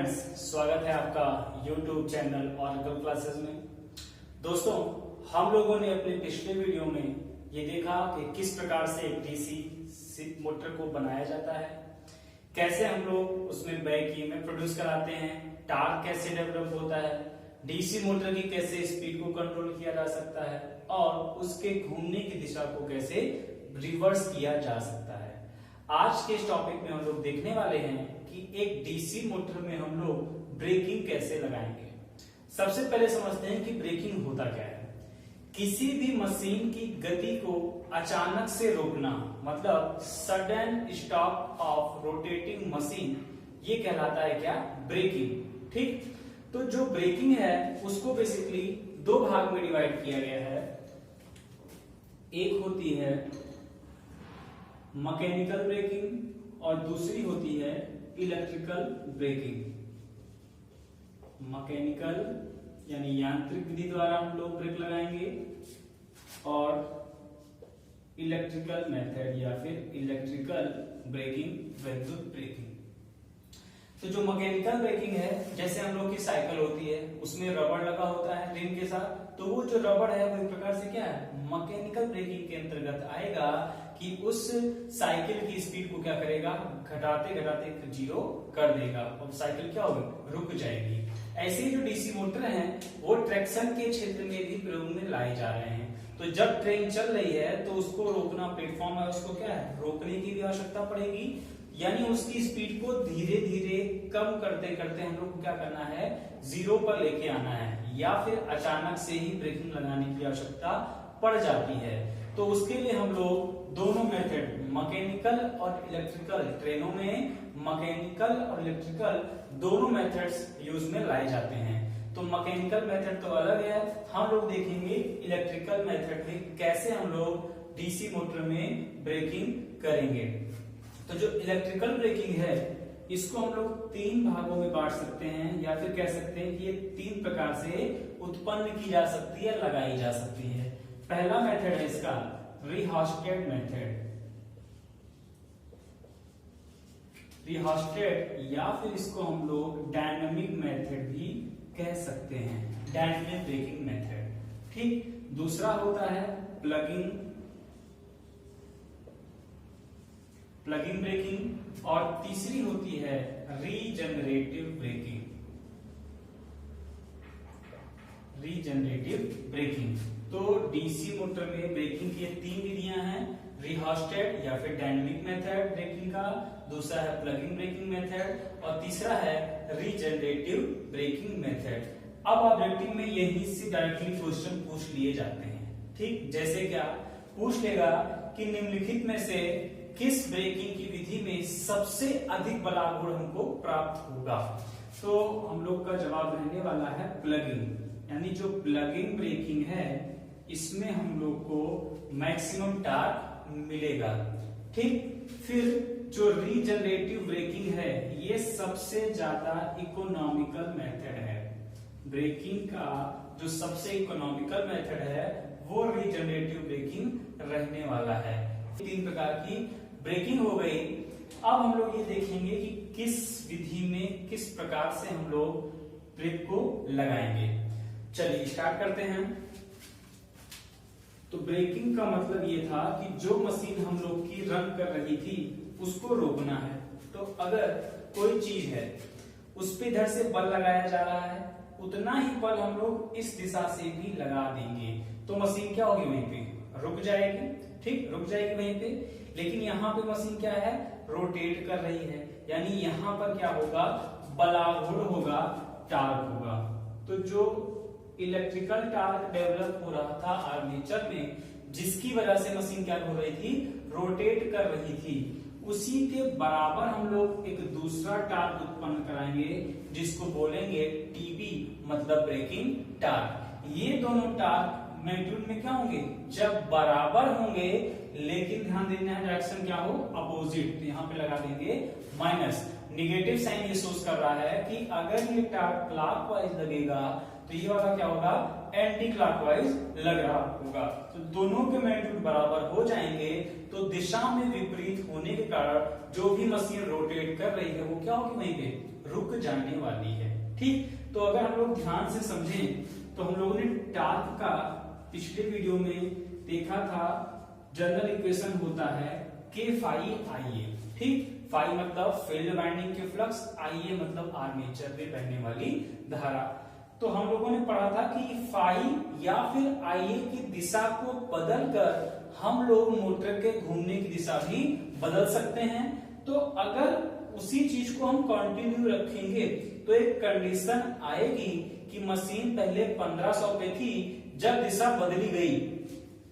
Friends, स्वागत है आपका YouTube चैनल ऑरेकल क्लासेस में। दोस्तों, हम लोगों ने अपने पिछले वीडियो में ये देखा कि किस प्रकार से एक डीसी मोटर को बनाया जाता है, कैसे हम लोग उसमें बैक ईएमएफ प्रोड्यूस कराते हैं, टार्क कैसे डेवलप होता है, डीसी मोटर की कैसे स्पीड को कंट्रोल किया जा सकता है और उसके घूमने की दिशा को कैसे रिवर्स किया जा सकता है। आज के इस टॉपिक में हम लोग देखने वाले हैं कि एक डीसी मोटर में हम लोग ब्रेकिंग कैसे लगाएंगे। सबसे पहले समझते हैं कि ब्रेकिंग होता क्या है। किसी भी मशीन की गति को अचानक से रोकना, मतलब sudden stop of rotating machine, ये कहलाता है क्या? ब्रेकिंग। ठीक, तो जो ब्रेकिंग है उसको बेसिकली दो भाग में डिवाइड किया गया है। एक होती है मैकेनिकल ब्रेकिंग और दूसरी होती है इलेक्ट्रिकल ब्रेकिंग। मैकेनिकल यानी यांत्रिक विधि द्वारा हम लोग ब्रेक लगाएंगे और इलेक्ट्रिकल मेथड या फिर इलेक्ट्रिकल ब्रेकिंग, विद्युत ब्रेकिंग। तो जो मैकेनिकल ब्रेकिंग है, जैसे हम लोग की साइकिल होती है उसमें रबड़ लगा होता है रिम के साथ, तो वो जो रबड़ है वो एक प्रकार से क्या है? मैकेनिकल ब्रेकिंग के अंतर्गत आएगा कि उस साइकिल की स्पीड को क्या करेगा? घटाते घटाते जीरो कर देगा और साइकिल क्या होगी? रुक जाएगी। ऐसे ही जो डीसी मोटर हैं वो ट्रैक्शन के क्षेत्र में भी प्रयोग में लाए जा रहे हैं। तो जब ट्रेन चल रही है तो उसको रोकना, प्लेटफॉर्म है उसको क्या है? रोकने की भी आवश्यकता पड़ेगी, यानी उसकी स्पीड को धीरे धीरे कम करते करते हम लोग को क्या करना है? जीरो पर लेके आना है, या फिर अचानक से ही ब्रेकिंग लगाने की आवश्यकता पड़ जाती है। तो उसके लिए हम लोग दोनों मेथड, मैकेनिकल और इलेक्ट्रिकल, ट्रेनों में मैकेनिकल और इलेक्ट्रिकल दोनों मेथड्स यूज में लाए जाते हैं। तो मैकेनिकल मेथड तो अलग है, हम लोग देखेंगे इलेक्ट्रिकल मेथड में कैसे हम लोग डीसी मोटर में ब्रेकिंग करेंगे। तो जो इलेक्ट्रिकल ब्रेकिंग है इसको हम लोग तीन भागों में बांट सकते हैं, या फिर कह सकते हैं कि ये तीन प्रकार से उत्पन्न की जा सकती है, लगाई जा सकती है। पहला मेथड है इसका रिहास्टेड मेथड, रिहास्टेड, या फिर इसको हम लोग डायनामिक मेथड भी कह सकते हैं, डायनामिक ब्रेकिंग मेथड। ठीक, दूसरा होता है प्लगिंग ब्रेकिंग और तीसरी होती है रीजनरेटिव ब्रेकिंग। तो डीसी मोटर में ब्रेकिंग की तीन विधियां हैं, रिहास्टेड या फिर डायनामिक मेथड ब्रेकिंग का, दूसरा है प्लगिंग ब्रेकिंग मेथड और तीसरा है रीजनरेटिव ब्रेकिंग मेथड। अब ऑब्जेक्टिव में यही से डायरेक्टली क्वेश्चन पूछ लिए जाते हैं। ठीक, जैसे क्या पूछ लेगा कि निम्नलिखित में से किस ब्रेकिंग की विधि में सबसे अधिक बलागुण हमको प्राप्त होगा? तो हम लोग का जवाब रहने वाला है प्लगिंग, यानी जो प्लगिंग ब्रेकिंग है इसमें हम लोग को मैक्सिमम टार्क मिलेगा। ठीक, फिर जो रीजनरेटिव ब्रेकिंग है ये सबसे ज्यादा इकोनॉमिकल मेथड है। ब्रेकिंग का जो सबसे इकोनॉमिकल मेथड है वो रीजनरेटिव ब्रेकिंग रहने वाला है। तीन प्रकार की ब्रेकिंग हो गई। अब हम लोग ये देखेंगे कि किस विधि में किस प्रकार से हम लोग ब्रेक को लगाएंगे। चलिए स्टार्ट करते हैं। तो ब्रेकिंग का मतलब ये था कि जो मशीन हम लोग की रन कर रही थी उसको रोकना है। तो अगर कोई चीज है उस पे इधर से बल लगाया जा रहा है, उतना ही बल हम लोग इस दिशा से भी लगा देंगे तो मशीन क्या होगी? वहीं पे रुक जाएगी। ठीक, रुक जाएगी वहीं पे। लेकिन यहाँ पे मशीन क्या है? रोटेट कर रही है, यानी यहाँ पर क्या होगा? बलागुण होगा, टार्क होगा। तो जो इलेक्ट्रिकल टार्क डेवलप हो रहा था आर्मेचर में, जिसकी वजह से मशीन क्या हो रही थी? रोटेट कर रही थी, उसी के बराबर हम लोग एक दूसरा टार्क उत्पन्न कराएंगे जिसको बोलेंगे टीबी, मतलब ब्रेकिंग टार्क। ये दोनों टार्क मैग्नीट्यूड में क्या होंगे? जब बराबर होंगे, लेकिन ध्यान देना है डायरेक्शन क्या हो? अपोजिट। तो यहाँ पे लगा देंगे माइनस, निगेटिव साइन ये सोच कर रहा है कि अगर ये टार्क क्लॉकवाइज लगेगा तो ये वाला क्या होगा? एंटी क्लॉकवाइज लग रहा होगा। तो दोनों के मैग्नीट्यूड बराबर हो जाएंगे तो दिशा में विपरीत होने के कारण जो भी मशीन रोटेट कर रही है वो क्या होगी? वहीं पे रुक जाने वाली है। ठीक, तो अगर हम लोग ध्यान से समझें तो हम लोगों ने टॉर्क का पिछले वीडियो में देखा था, जनरल इक्वेशन होता है K फाई IA। ठीक, फाई मतलब फील्ड वाइंडिंग के फ्लक्स, IA मतलब आर्मेचर में बहने वाली धारा। तो हम लोगों ने पढ़ा था कि फाई या फिर IA की दिशा को बदलकर हम लोग मोटर के घूमने की दिशा भी बदल सकते हैं। तो अगर उसी चीज को हम कंटिन्यू रखेंगे तो एक कंडीशन आएगी कि मशीन पहले 1500 पे थी, जब दिशा बदली गई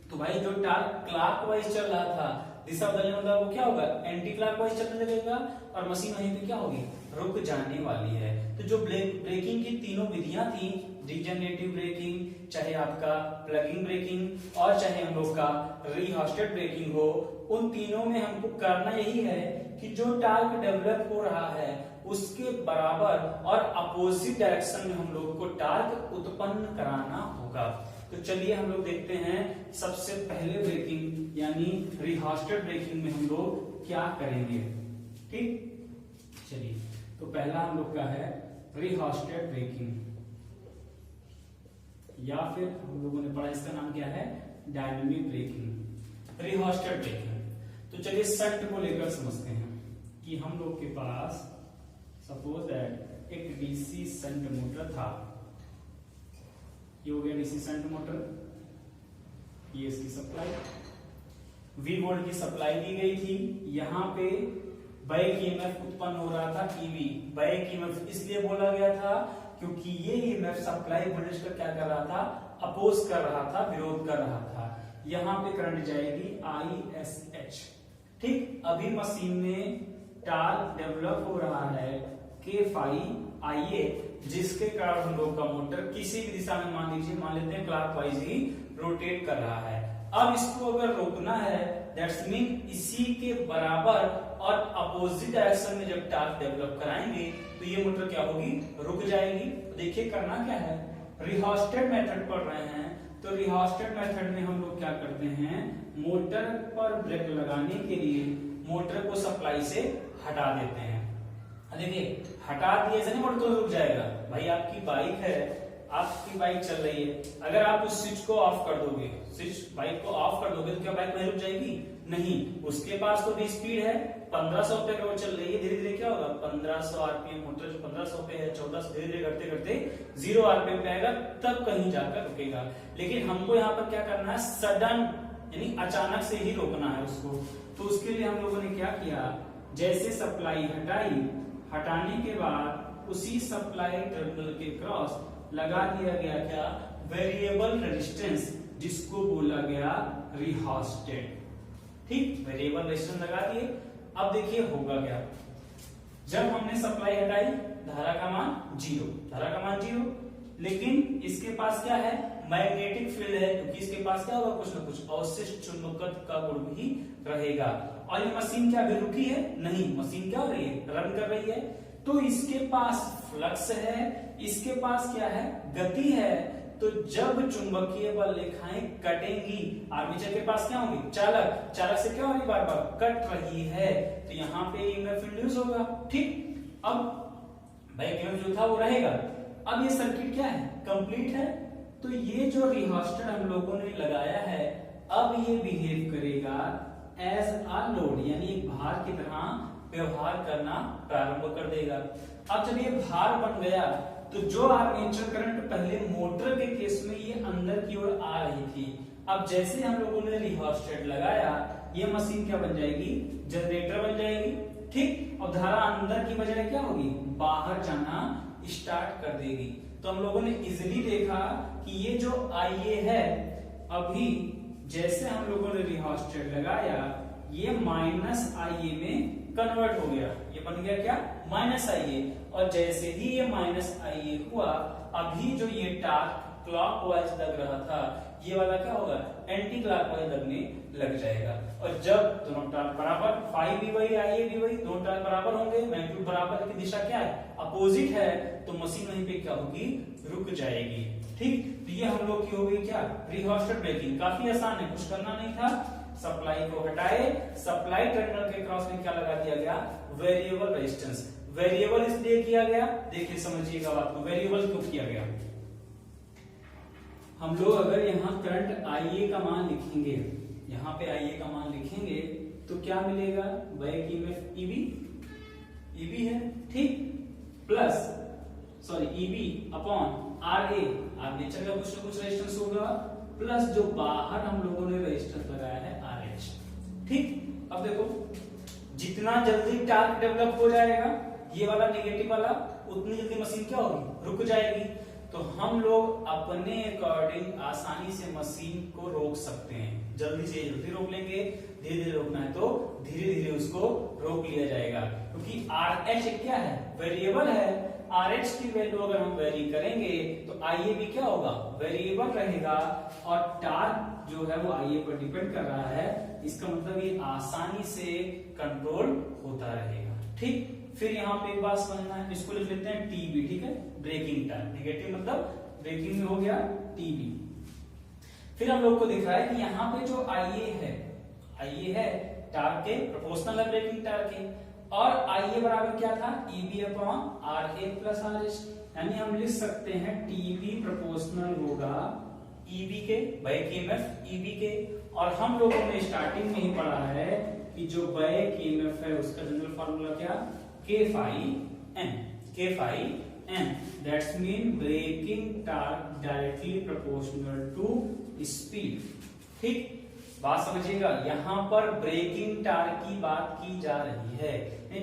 तो भाई जो टॉर्क क्लॉकवाइज चल रहा था, दिशा बदलने मतलब वो क्या होगा, एंटी क्लॉकवाइज चलने लगेगा और मशीन वहीं पे क्या होगी, रुक जाने वाली है। तो जो ब्रेकिंग की तीनों विधियां थी, रिजनरेटिव ब्रेकिंग, चाहे आपका प्लगिंग ब्रेकिंग और चाहे हम लोग का रीहास्टेड ब्रेकिंग हो, उन तीनों में हमको करना यही है कि जो टॉर्क डेवलप हो रहा है उसके बराबर और अपोजिट डायरेक्शन में हम लोग को टॉर्क उत्पन्न कराना होगा। तो चलिए हम लोग देखते हैं सबसे पहले ब्रेकिंग यानी रीहास्टेड ब्रेकिंग में हम लोग क्या करेंगे। ठीक, चलिए तो पहला हम लोग का है रीहास्टेड ब्रेकिंग, या फिर हम लोगों ने पढ़ा इसका नाम क्या है, डायनेमिक ब्रेकिंग। रीहास्टेड ब्रेकिंग तो चलिए शंट को लेकर समझते हैं कि हम लोग के पास सपोज दैट एक डीसी शंट मोटर था। ये हो गया डीसी शंट मोटर, ये इसकी सप्लाई, V वोल्ट की सप्लाई दी गई थी। यहाँ पे बैक ईएमएफ उत्पन्न हो रहा था EV। बैक ईएमएफ इसलिए बोला गया था क्योंकि ये ईएमएफ सप्लाई वोल्टेज का क्या कर रहा था, अपोज कर रहा था, विरोध कर रहा था। यहाँ पे करंट जाएगी ISH। ठीक, अभी मशीन में टॉर्क डेवलप हो रहा है K फाई IA, जिसके कारण हम लोग का मोटर किसी भी दिशा में मान लेते हैं क्लॉकवाइज ही रोटेट कर रहा है। अब इसको अगर रोकना है दैट्स मीन इसी के बराबर और अपोजिट डायरेक्शन में जब टॉर्क डेवलप कराएंगे तो ये मोटर क्या होगी, रुक जाएगी। देखिए करना क्या है, रीहास्टेड मेथड पढ़ रहे हैं तो रीहास्टेड मेथड में हम लोग क्या करते हैं, मोटर पर ब्रेक लगाने के लिए मोटर को सप्लाई से हटा देते हैं। देखिए हटा दिए ऐसे नहीं मोटर तो रुक जाएगा। भाई आपकी बाइक है, आपकी बाइक चल रही है, अगर आप उस स्विच को ऑफ कर दोगे, स्विच बाइक को ऑफ कर दोगे तो क्या बाइक वहीं रुक जाएगी, नहीं। उसके पास तो भी स्पीड है, 1500 पे वो चल रही है, धीरे धीरे क्या होगा, 1500 आरपीएम मोटर जो 1500 पे है 1400 धीरे धीरे करते करते 0 आरपीएम पे आएगा, तब कहीं जाकर रुकेगा। लेकिन हमको यहाँ पर क्या करना है, सडन यानी अचानक से ही रोकना है उसको। तो उसके लिए हम लोगों ने क्या किया, जैसे सप्लाई हटाई, हटाने के बाद उसी सप्लाई टर्मिनल के क्रॉस लगा दिया गया क्या, वेरिएबल रेजिस्टेंस, जिसको बोला गया रीहास्टेड। ठीक, वेरिएबल रेजिस्टेंस लगा दिए। अब देखिए होगा क्या, जब हमने सप्लाई हटाई धारा का मान 0, धारा का मान 0, लेकिन इसके पास क्या है, मैग्नेटिक फील्ड है, क्योंकि इसके पास क्या होगा, कुछ ना कुछ अवशिष्ट चुंबकत्व का गुण भी रहेगा। और ये मशीन क्या अभी रुकी है, नहीं, मशीन क्या हो रही है, रन कर रही है। तो इसके पास फ्लक्स है, इसके पास क्या है, गति है। तो जब चुंबकीय बल रेखाएं कटेंगी, आर्मेचर के पास क्या होंगी, चालक, चालक से क्या हो रही, बार बार कट रही है, तो यहाँ पे ईएमएफ इंड्यूस होगा। ठीक, अब बैक ईएमएफ जो था वो रहेगा। अब ये सर्किट क्या है, कंप्लीट है। तो ये जो रीहास्टेड हम लोगों ने लगाया है, अब ये बिहेव करेगा एज अ लोड, यानी एक भार की तरह व्यवहार करना प्रारंभ कर देगा। अब जब ये भार बन गया तो जो आर्मेचर करंट पहले मोटर के केस में ये अंदर की ओर आ रही थी, अब जैसे हम लोगों ने रीहास्टेड लगाया, ये मशीन क्या बन जाएगी, जनरेटर बन जाएगी। ठीक, और धारा अंदर की बजाय क्या होगी, बाहर जाना स्टार्ट कर देगी। तो हम लोगों ने इजिली देखा कि ये जो IA है, अभी जैसे हम लोगों ने रीहास्टेड लगाया, ये -IA में कन्वर्ट हो गया, ये बन गया क्या, -IA। और जैसे ही ये -IA हुआ, अभी जो ये टॉर्क क्लॉकवाइज लग रहा था, ये वाला क्या होगा, एंटी क्लॉकवाइज लगने लग जाएगा। और जब दोनों टॉर्क बराबर, फाई भी वही IA भी वही, दोनों टॉर्क बराबर होंगे, मैग्नीट्यूड बराबर की दिशा क्या है, अपोजिट है, तो मशीन वहीं पे क्या होगी, रुक जाएगी। ठीक, तो ये हम लोग की हो गई क्या, रीहास्टेड ब्रेकिंग। काफी आसान है, कुछ करना नहीं था, सप्लाई को हटाए, सप्लाई टर्मिनल के क्रॉस में क्या लगा दिया गया, वेरिएबल रेजिस्टेंस। वेरिएबल इसलिए किया गया, देखिए समझिएगा बात को, वेरिएबल क्यों किया गया। हम लोग अगर यहाँ करंट IA का मान लिखेंगे, यहाँ पे IA का मान लिखेंगे तो क्या मिलेगा, बैक ईएमएफ EB है, ठीक, plus sorry EB upon RA, armature का कुछ ना कुछ रेजिस्टेंस होगा, प्लस जो बाहर हम लोगों ने रेजिस्टेंस लगाया है RH, ठीक। अब देखो जितना जल्दी टार्क डेवलप हो जाएगा, ये वाला नेगेटिव वाला, उतनी जल्दी मशीन क्या होगी, रुक जाएगी। तो हम लोग अपने अकॉर्डिंग आसानी से मशीन को रोक सकते हैं, जल्दी से जल्दी रोक लेंगे, धीरे धीरे रोकना है तो धीरे धीरे उसको रोक लिया जाएगा, क्योंकि RH क्या है, वेरिएबल है। RH की वैल्यू अगर हम वेरी करेंगे तो IA भी क्या होगा, वेरिएबल रहेगा, और टार्क जो है वो IA पर डिपेंड कर रहा है, इसका मतलब ये आसानी से कंट्रोल होता रहेगा, ठीक। फिर यहाँ पे एक बात समझना है, इसको लिख लेते हैं TB, ठीक है, ब्रेकिंग टार्क, नेगेटिव मतलब ब्रेकिंग में हो गया TB। फिर हम लोग को दिख रहा है कि यहाँ पे जो IA है टार्क के प्रोपोर्शनल है ब्रेकिंग टार्क के, और IA बराबर क्या था, EB upon RA plus RH, यानी हम लिख सकते हैं TB प्रोपोर्शनल होगा EB के, बैक ईएमएफ EB के। और हम लोगों ने स्टार्टिंग में ही पढ़ा है कि जो बैक ईएमएफ है उसका जनरल फार्मूला क्या, K phi n, that's mean braking torque directly proportional to speed, ठीक। बात समझिएगा, यहाँ पर ब्रेकिंग टार्क की बात की जा रही है,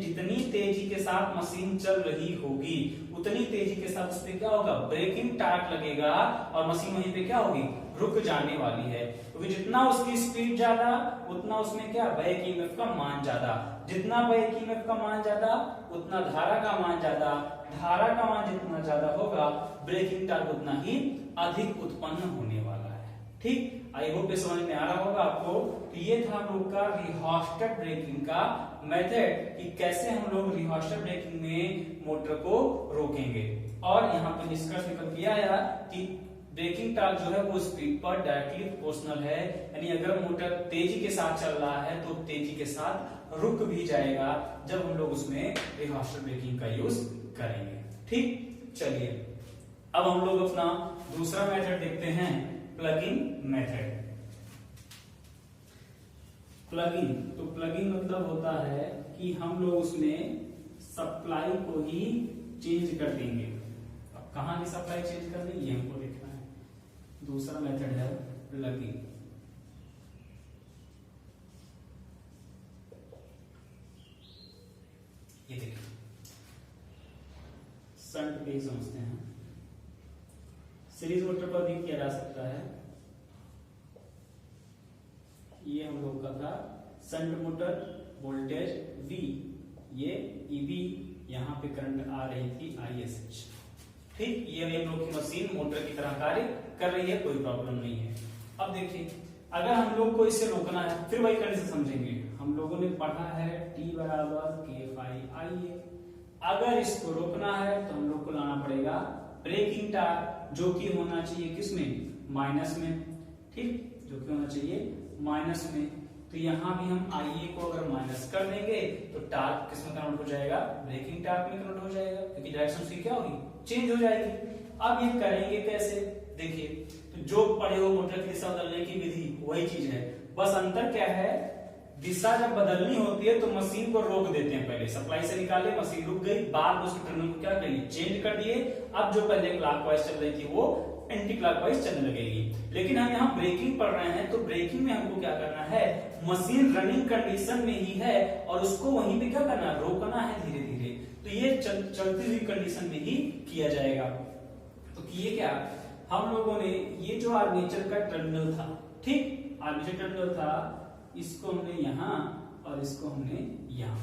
जितनी तेजी के साथ मशीन चल रही होगी उतनी तेजी के साथ उस पर क्या होगा, ब्रेकिंग टार्क लगेगा, और मशीन वहीं पे क्या होगी, रुक जाने वाली है, क्योंकि जितना उसकी स्पीड ज्यादा उतना उसमें क्या, बैक ईएमएफ का मान ज्यादा, जितना बैक ईएमएफ का मान ज्यादा उतना धारा का मान ज्यादा, धारा का मान जितना ज्यादा होगा ब्रेकिंग टार्क उतना ही अधिक उत्पन्न होने वाला है, ठीक। आई होप ये समझ में आ रहा होगा आपको। तो ये था हम लोग का रिहॉस्टेड ब्रेकिंग का मेथड, कि कैसे हम लोग रिहॉस्टेड ब्रेकिंग में मोटर को रोकेंगे। और यहाँ पे निष्कर्ष निकल के आया कि ब्रेकिंग टार्क जो है वो स्पीड पर डायरेक्टली प्रोपोर्शनल है, यानी अगर मोटर तेजी के साथ चल रहा है तो तेजी के साथ रुक भी जाएगा जब हम लोग उसमें रिहॉस्टेड ब्रेकिंग का यूज करेंगे, ठीक। चलिए अब हम लोग अपना दूसरा मेथड देखते हैं, प्लगिंग मेथड। प्लगिंग, तो प्लगिंग मतलब होता है कि हम लोग उसमें सप्लाई को ही चेंज कर देंगे। अब कहां की सप्लाई चेंज कर देंगे ये हमको देखना है। दूसरा मेथड है प्लगिंग। ये देखिए शंट पे ही समझते हैं, सीरीज मोटर पर भी किया जा सकता है। ये हम लोग का था शंट मोटर, वोल्टेज V, ये EB, यहाँ पे करंट आ रही थी ISH, ठीक। ये हम लोग की मशीन मोटर की तरह कार्य कर रही है, कोई प्रॉब्लम नहीं है। अब देखिए अगर हम लोग को इसे रोकना है, फिर वही कंडीशन समझेंगे। हम लोगों ने पढ़ा है T बराबर K phi IA। अगर इसको रोकना है तो हम लोग को लाना पड़ेगा ब्रेकिंग टार्क, जो कि होना चाहिए किसमें, माइनस में, ठीक, जो कि होना चाहिए माइनस में। तो यहाँ भी हम IA को अगर माइनस कर देंगे तो टार्क किसमें कन्वर्ट हो जाएगा, ब्रेकिंग टार्क में कन्वर्ट हो जाएगा, क्योंकि डायरेक्शन उसकी क्या होगी, चेंज हो जाएगी। अब ये करेंगे कैसे, देखिए तो जो पढ़े हो मोटर की दिशा बदलने की विधि वही चीज है, बस अंतर क्या है, दिशा जब बदलनी होती है तो मशीन को रोक देते हैं, पहले सप्लाई से निकाले, मशीन रुक गई, बाद में उसके टर्मिनल को क्या करिए, चेंज कर दिए। अब जो पहले क्लॉकवाइज चल रही थी वो एंटी क्लॉकवाइज चलने लगेगी। लेकिन हम यहाँ ब्रेकिंग पढ़ रहे हैं, तो ब्रेकिंग में हमको क्या करना है, मशीन रनिंग कंडीशन में ही है और उसको वहीं पे क्या करना है, रोकना है धीरे धीरे। तो ये चलती हुई कंडीशन में ही किया जाएगा। तो किए क्या, हम लोगों ने ये जो आर्मेचर का टर्मिनल था, ठीक, आर्मेचर टर्मिनल था, इसको हमने यहाँ और इसको हमने यहाँ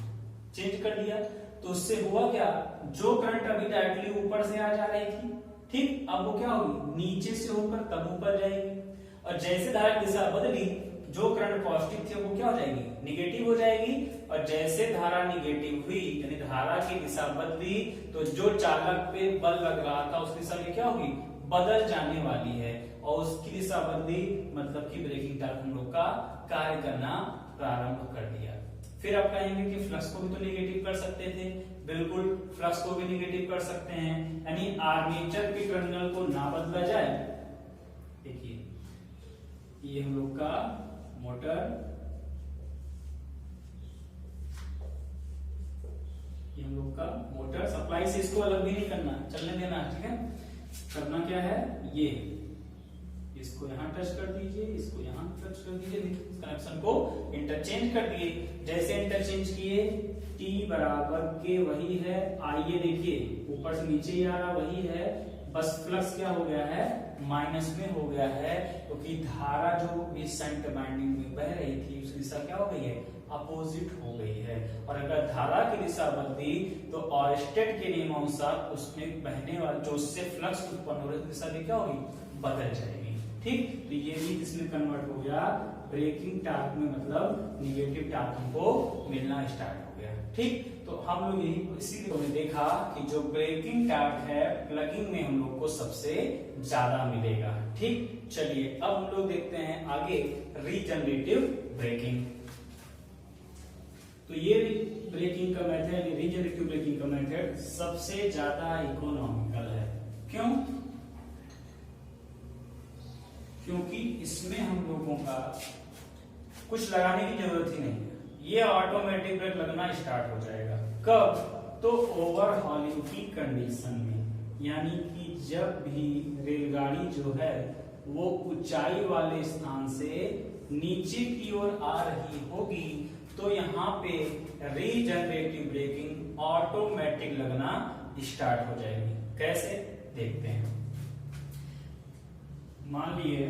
चेंज कर दिया। तो उससे हुआ क्या, जो करंट अभी डायरेक्टली ऊपर से आ जा रही थी, ठीक, अब वो क्या होगी, नीचे से होकर तब ऊपर जाएगी। और जैसे धारा की दिशा बदली, जो करंट पॉजिटिव थी वो क्या हो जाएगी, निगेटिव हो जाएगी। और जैसे धारा निगेटिव हुई, यानी धारा की दिशा बदली, तो जो चालक पे बल लग रहा था उस दिशा में क्या होगी, बदल जाने वाली है। और उसकी दिशा बदली मतलब कि ब्रेकिंग टार्क हम लोग का कार्य करना प्रारंभ कर दिया। फिर आप कहेंगे कि फ्लक्स को भी तो निगेटिव कर सकते थे, बिल्कुल फ्लक्स को भी निगेटिव कर सकते हैं, यानी आर्मेचर के टर्मिनल को ना बदला जाए। देखिए ये हम लोग का मोटर, ये हम लोग का मोटर सप्लाई से इसको अलग भी नहीं करना, चलने देना, ठीक है। करना क्या है, ये इसको यहाँ टच कर दीजिए, इसको यहाँ टच कर दीजिए, कनेक्शन को इंटरचेंज कर दिए। जैसे इंटरचेंज किए, T बराबर के वही है, आइए देखिए ऊपर से नीचे ही आ रहा वही है, बस फ्लक्स क्या हो गया है, माइनस में हो गया है, क्योंकि धारा जो इस शंट वाइंडिंग में बह रही थी उसकी दिशा क्या हो गई है, अपोजिट हो गई है। और अगर धारा की दिशा बदली तो ऑयस्टेड के नियमानुसार उसमें बहने वाला जो उससे फ्लक्स उत्पन्न हो रही है दिशा भी क्या होगी, बदल जाएगी, ठीक। तो ये भी इसमें कन्वर्ट हो गया ब्रेकिंग टॉर्क में, मतलब निगेटिव टॉर्क हमको मिलना स्टार्ट हो गया, ठीक। तो हम लोग यही इसीलिए हमने देखा कि जो ब्रेकिंग टॉर्क है प्लगिंग में हम लोग को सबसे ज्यादा मिलेगा, ठीक। चलिए अब हम लोग देखते हैं आगे रीजनरेटिव ब्रेकिंग। तो ये ब्रेकिंग का मेथड, रीजनरेटिव ब्रेकिंग का मेथड सबसे ज्यादा इकोनॉमिकल है। क्यों? क्योंकि इसमें हम लोगों का कुछ लगाने की जरूरत ही नहीं है, ये ऑटोमेटिक ब्रेक लगना स्टार्ट हो जाएगा। कब? तो ओवरहॉलिंग की कंडीशन में, यानी कि जब भी रेलगाड़ी जो है वो ऊंचाई वाले स्थान से नीचे की ओर आ रही होगी तो यहाँ पे रीजनरेटिव ब्रेकिंग ऑटोमेटिक लगना स्टार्ट हो जाएगी। कैसे? देखते हैं। मान लिए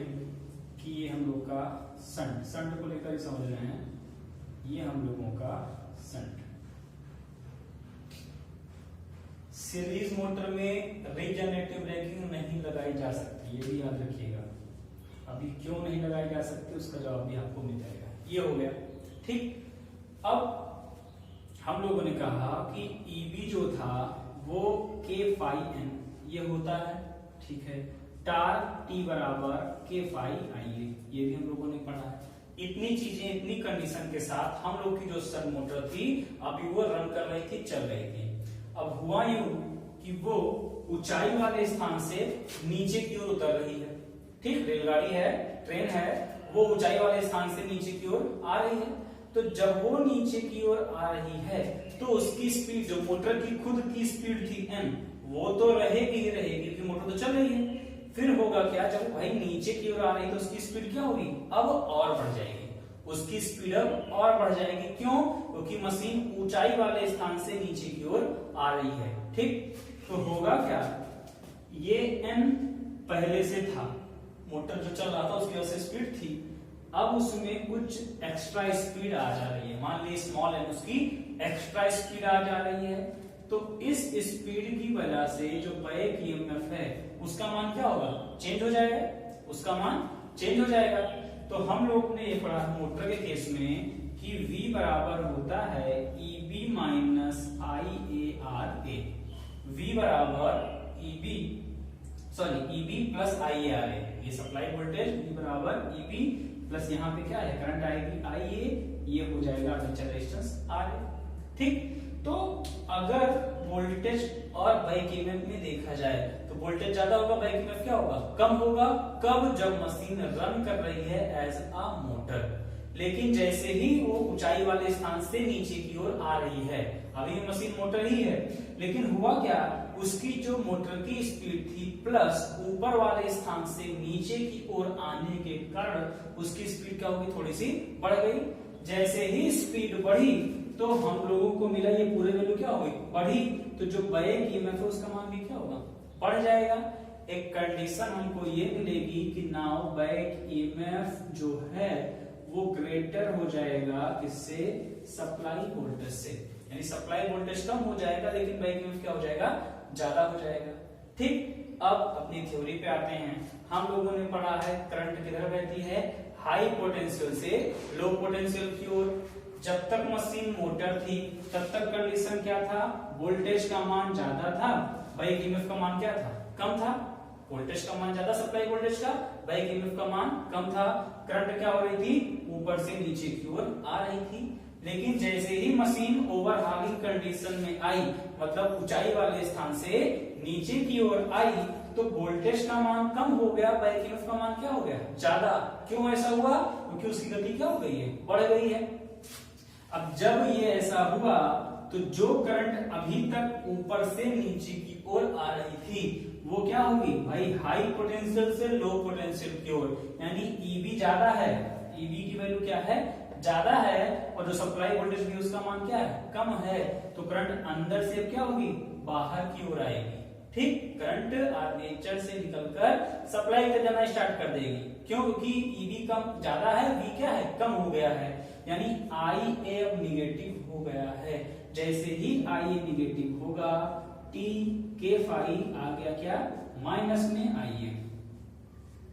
कि ये हम लोग का संट को लेकर समझ रहे हैं, ये हम लोगों का संट। सीरीज मोटर में रीजनरेटिव ब्रेकिंग नहीं लगाई जा सकती, ये भी याद रखिएगा। अभी क्यों नहीं लगाई जा सकती उसका जवाब भी आपको मिल जाएगा। ये हो गया, ठीक। अब हम लोगों ने कहा कि EB जो था वो K∅N ये होता है, ठीक है। टार्क T बराबर K∅IA, ये भी हम लोगों ने पढ़ा है। इतनी चीजें, इतनी कंडीशन के साथ हम लोग की जो सन मोटर थी अभी वो रन कर रही थी, चल रही थी। अब हुआ यूं कि वो ऊंचाई वाले स्थान से नीचे की ओर उतर रही है, ठीक। रेलगाड़ी है, ट्रेन है, वो ऊंचाई वाले स्थान से नीचे की ओर आ रही है। तो जब वो नीचे की ओर आ रही है तो उसकी स्पीड, जो मोटर की खुद की स्पीड थी n, वो तो रहेगी ही रहेगी क्योंकि मोटर तो चल रही है। फिर होगा क्या, जब भाई नीचे की ओर आ रही है तो उसकी स्पीड क्या होगी, अब और बढ़ जाएगी, उसकी स्पीड अब और बढ़ जाएगी। क्यों? क्योंकि मशीन ऊंचाई वाले स्थान से नीचे की ओर आ रही है, ठीक। तो होगा क्या, ये n पहले से था, मोटर जो चल रहा था उसकी वजह से स्पीड थी, अब उसमें कुछ एक्स्ट्रा स्पीड आ जा रही है, मान ली स्मॉल n, उसकी एक्स्ट्रा स्पीड आ जा रही है। तो इस स्पीड की वजह से जो बैक ईएमएफ है उसका मान क्या होगा, चेंज हो जाएगा, उसका मान चेंज हो जाएगा। तो हम लोग ने ये पढ़ा मोटर के केस में कि V बराबर होता है EB माइनस IARA, V बराबर EB प्लस IARA, ये सप्लाई वोल्टेज V बराबर EB प्लस यहाँ पे क्या है, करंट आएगी IA, ये हो जाएगा आर्मेचर रेजिस्टेंस RA, ठीक। तो अगर वोल्टेज और बैक ईएमएफ में देखा जाए तो वोल्टेज ज्यादा होगा, बैक ईएमएफ क्या होगा, कम होगा। कब? जब मशीन रन कर रही है एज अ मोटर। लेकिन जैसे ही वो ऊंचाई वाले स्थान से नीचे की ओर आ रही है, अभी मशीन मोटर ही है, लेकिन हुआ क्या, उसकी जो मोटर की स्पीड थी प्लस ऊपर वाले स्थान से नीचे की ओर आने के कारण उसकी स्पीड क्या होगी, थोड़ी सी बढ़ गई। जैसे ही स्पीड बढ़ी तो हम लोगों को मिला ये पूरे वैल्यू क्या होगी, बढ़ी। तो जो बैक ईएमएफ है उसका मान भी क्या होगा, बढ़ जाएगा। एक कंडीशन हमको ये मिलेगी कि नाउ बैक ईएमएफ जो है वो ग्रेटर हो जाएगा किससे, सप्लाई वोल्टेज से, यानी सप्लाई वोल्टेज कम हो जाएगा लेकिन बैक ईएमएफ क्या हो जाएगा, ज्यादा हो जाएगा, ठीक। अब अपनी थ्योरी पे आते हैं। हम लोगों ने पढ़ा है करंट किधर बहती है, हाई पोटेंशियल से लो पोटेंशियल की ओर। जब तक मशीन मोटर थी तब तक कंडीशन क्या था, वोल्टेज का मान ज्यादा था, बैक ईएमएफ का मान क्या था, कम था। वोल्टेज का मान ज्यादा सप्लाई वोल्टेज का, बैक ईएमएफ का मान कम था। करंट क्या हो रही थी, ऊपर से नीचे की ओर आ रही थी। लेकिन जैसे ही मशीन ओवरहालिंग कंडीशन में आई, मतलब ऊंचाई वाले स्थान से नीचे की ओर आई, तो वोल्टेज का मान कम हो गया, बैक ईएमएफ का मान क्या हो गया, ज्यादा। क्यों ऐसा हुआ? क्योंकि उसकी गति क्या हो गई है, बढ़ गई है। अब जब ये ऐसा हुआ तो जो करंट अभी तक ऊपर से नीचे की ओर आ रही थी वो क्या होगी भाई, हाई पोटेंशियल से लो पोटेंशियल की ओर, यानी ईबी ज्यादा है, ईबी की वैल्यू क्या है, ज्यादा है, और जो सप्लाई वोल्टेज भी उसका मान क्या है, कम है, तो करंट अंदर से क्या होगी, बाहर की ओर आएगी। ठीक, करंट आर्मेचर से निकलकर सप्लाई तक जाना स्टार्ट कर देगी। क्यों? क्योंकि ईबी कम ज्यादा है, वी क्या है, कम हो गया है, यानी आई ए अब निगेटिव हो गया है। जैसे ही आई ए निगेटिव होगा, टी के फाई आ गया क्या, माइनस में आइए,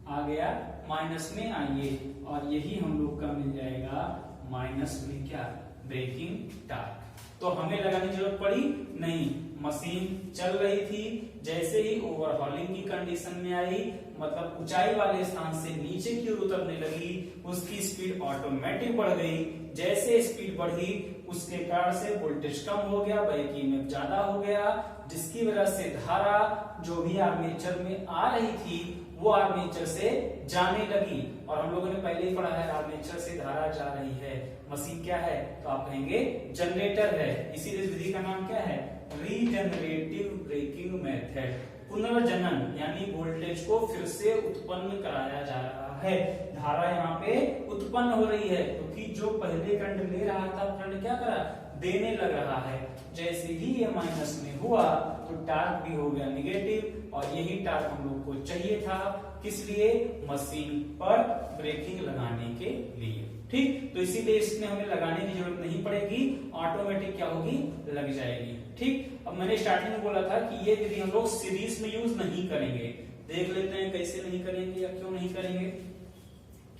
आ गया माइनस में आइए, और यही हम लोग का मिल जाएगा माइनस में क्या, ब्रेकिंग टॉर्क। तो हमें लगाने की जरूरत पड़ी नहीं, मशीन चल रही थी, जैसे ही ओवरहॉलिंग की कंडीशन में आई, मतलब ऊंचाई वाले स्थान से नीचे की ओर उतरने लगी, उसकी स्पीड ऑटोमेटिक बढ़ गई। जैसे स्पीड बढ़ी उसके कारण से वोल्टेज कम हो गया, बैक ईएमएफ ज्यादा हो गया, जिसकी वजह से धारा जो भी आर्मेचर में आ रही थी वो आर्मेचर से जाने लगी। और हम लोगों ने पहले ही पढ़ा है, आर्मेचर से धारा जा रही है, मशीन क्या है, तो आप कहेंगे जनरेटर है। इसीलिए इस विधि का नाम क्या है, रीजनरेटिव ब्रेकिंग मेथड। पुनर्जनन यानी वोल्टेज को फिर से उत्पन्न कराया जा रहा है, धारा यहाँ पे उत्पन्न हो रही है, क्योंकि जो पहले करंट ले रहा था करंट क्या करा, देने लग रहा है। जैसे ही ये माइनस में हुआ तो टार्क भी हो गया निगेटिव, और यही टार्क हम लोग को चाहिए था, किस लिए, मशीन पर ब्रेकिंग लगाने के लिए। ठीक, तो इसीलिए इसमें हमें लगाने की जरूरत नहीं पड़ेगी, ऑटोमेटिक क्या होगी, लग जाएगी। ठीक, अब मैंने स्टार्टिंग में बोला था कि ये विधि हम लोग सीरीज में यूज नहीं करेंगे, देख लेते हैं कैसे नहीं करेंगे या क्यों नहीं करेंगे।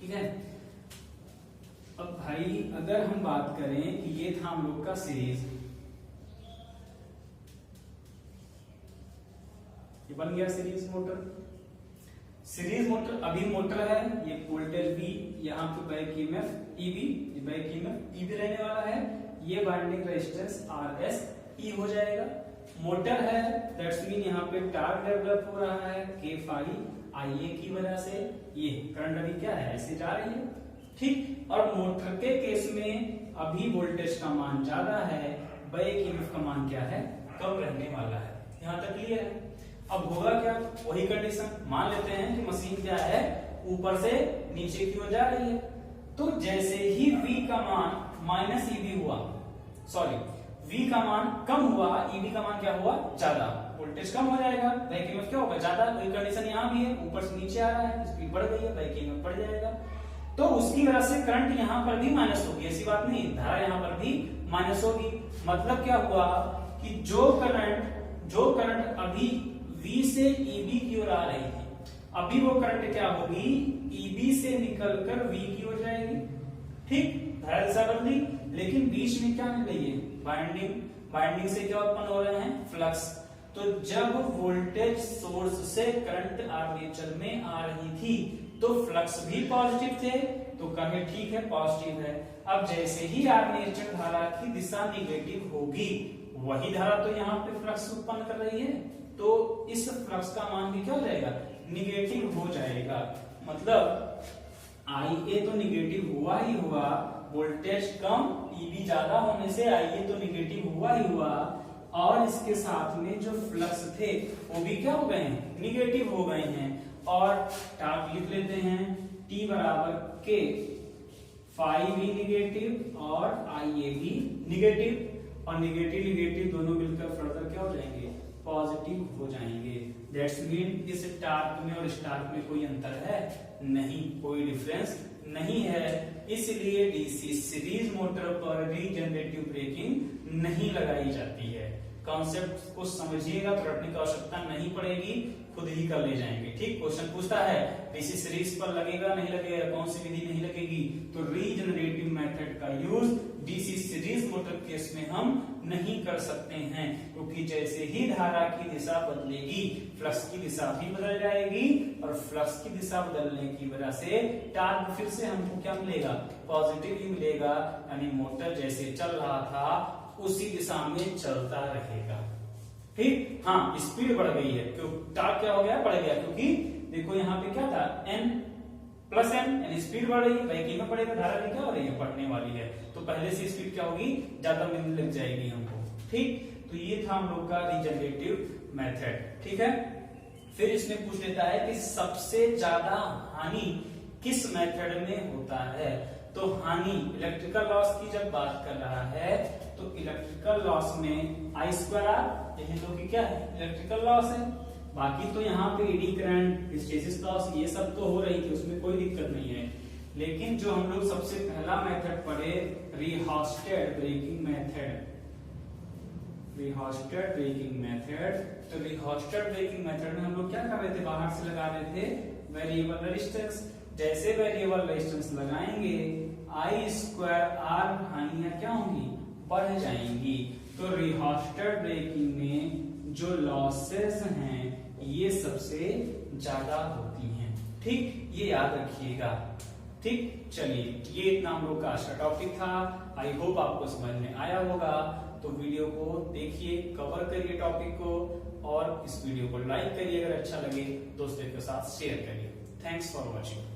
ठीक है, अब भाई अगर हम बात करें कि ये था हम लोग का सीरीज, ये बन गया सीरीज मोटर। सीरीज मोटर, अभी मोटर है, ये वोल्टेज V, यहाँ पे back EMF EB, back EMF EB रहने वाला है, ये वाइंडिंग रेजिस्टेंस RS E हो जाएगा। मोटर है, दैट्स मीन यहाँ पे टार्क डेवलप हो रहा है K फाई IA की वजह से, ये करंट अभी क्या है, ऐसे जा रही है। ठीक, और मोटर के केस में अभी वोल्टेज का मान ज्यादा है, बैक ईएमएफ का मान क्या है, कम रहने वाला है। यहाँ तक क्लियर है। अब होगा क्या, वही कंडीशन, मान लेते हैं कि मशीन क्या है, ऊपर से नीचे की ओर जा रही है, तो जैसे ही V का मान माइनस ईबी हुआ, सॉरी V का मान कम हुआ, ईबी का मान क्या हुआ, ज्यादा, वोल्टेज कम हो जाएगा, बैक ईएमएफ क्या होगा, ज्यादा। वही कंडीशन यहाँ भी है, ऊपर से नीचे आ रहा है, स्पीड बढ़ गई है, बैक ईएमएफ बढ़ जाएगा, तो उसकी वजह से करंट यहाँ पर भी माइनस होगी, ऐसी बात नहीं, धारा यहाँ पर भी माइनस होगी। मतलब क्या हुआ कि जो करंट अभी V से EB की ओर आ रही थी, अभी वो करंट क्या होगी, EB से निकलकर V की ओर जाएगी। ठीक, धारा दिशा बदली, लेकिन बीच में क्या मिल रही है, बाइंडिंग से क्या उत्पन्न हो रहे हैं, फ्लक्स। तो जब वोल्टेज सोर्स से करंट आर्मेचर में आ रही थी तो फ्लक्स भी पॉजिटिव थे, तो कहें ठीक है, पॉजिटिव है। अब जैसे ही आर्मेचर धारा की दिशा निगेटिव होगी, वही धारा तो यहाँ पे फ्लक्स उत्पन्न कर रही है, तो इस फ्लक्स का मान भी क्या हो जाएगा, निगेटिव हो जाएगा। मतलब IA तो निगेटिव हुआ ही हुआ, वोल्टेज कम EB ज्यादा होने से IA तो निगेटिव हुआ ही हुआ, और इसके साथ में जो फ्लक्स थे वो भी क्या हो गए हैं, निगेटिव हो गए हैं। और टार्क लिख लेते हैं, T बराबर K, फाई भी निगेटिव और IA भी निगेटिव, और निगेटिव दोनों मिलकर फर्दर क्या हो जाएंगे, पॉजिटिव हो जाएंगे। दैट्स मीन इस टार्क में और इस टार्क में कोई अंतर है नहीं, कोई डिफरेंस नहीं है, इसलिए डीसी सीरीज मोटर पर रीजनरेटिव ब्रेकिंग नहीं लगाई जाती है। कॉन्सेप्ट को समझिएगा तो रटने की आवश्यकता नहीं पड़ेगी, खुद ही कर ले जाएंगे। ठीक, क्वेश्चन पूछता है डीसी सीरीज पर लगेगा नहीं लगेगा, कौन सी विधि नहीं लगेगी, तो रीजनरेटिव मेथड का use DC series motor case में हम नहीं कर सकते हैं, क्योंकि जैसे ही धारा की दिशा बदलेगी फ्लक्स की दिशा भी बदल जाएगी, और फ्लक्स की दिशा बदलने की वजह से टार्क फिर से हमको क्या मिलेगा, पॉजिटिव ही मिलेगा, यानी मोटर जैसे चल रहा था उसी दिशा में चलता रहेगा। ठीक, हाँ स्पीड बढ़ गई है, क्यों टार्क क्या हो गया, बढ़ गया, क्योंकि देखो यहाँ पे क्या था n प्लस एन, यानी स्पीड बढ़ रही है, ब्रेकिंग में पड़ेगा, धारा भी क्या हो रही है, बढ़ने वाली है, तो पहले से स्पीड क्या होगी, ज्यादा मिलने लग जाएगी हमको। ठीक, तो ये था हम लोग का रिजनरेटिव मेथड। ठीक है, फिर इसमें पूछ लेता है कि सबसे ज्यादा हानि किस मेथड में होता है। तो हानि इलेक्ट्रिकल लॉस की जब बात कर रहा है तो इलेक्ट्रिकल लॉस में आई स्क्वायर आर, यही तो कि क्या है, इलेक्ट्रिकल लॉस है। बाकी तो यहाँ पे एडी करंट, हिस्टैरिसीस लॉस, ये सब तो हो रही थी, उसमें कोई दिक्कत नहीं है। लेकिन जो हम लोग सबसे पहला मेथड पढ़े, रिहॉस्टेड ब्रेकिंग मेथड, रिहॉस्टेड ब्रेकिंग मेथड, तो रिहॉस्टेड ब्रेकिंग मेथड में हम लोग क्या कर रहे थे, बाहर से लगा रहे थे वेरिएबल रेजिस्टेंस। जैसे वेरिएबल रेजिस्टेंस लगाएंगे आई स्क्वायर आर हानियां क्या होंगी, बढ़ जाएंगी। तो रिहॉस्टेड ब्रेकिंग में जो लॉसेस हैं ये सबसे ज्यादा होती हैं। ठीक, ये याद रखिएगा। ठीक, चलिए ये इतना हम लोग का आज का टॉपिक था। आई होप आपको समझ में आया होगा। तो वीडियो को देखिए, कवर करिए टॉपिक को, और इस वीडियो को लाइक करिए, अगर अच्छा लगे दोस्तों के साथ शेयर करिए। Thanks for watching.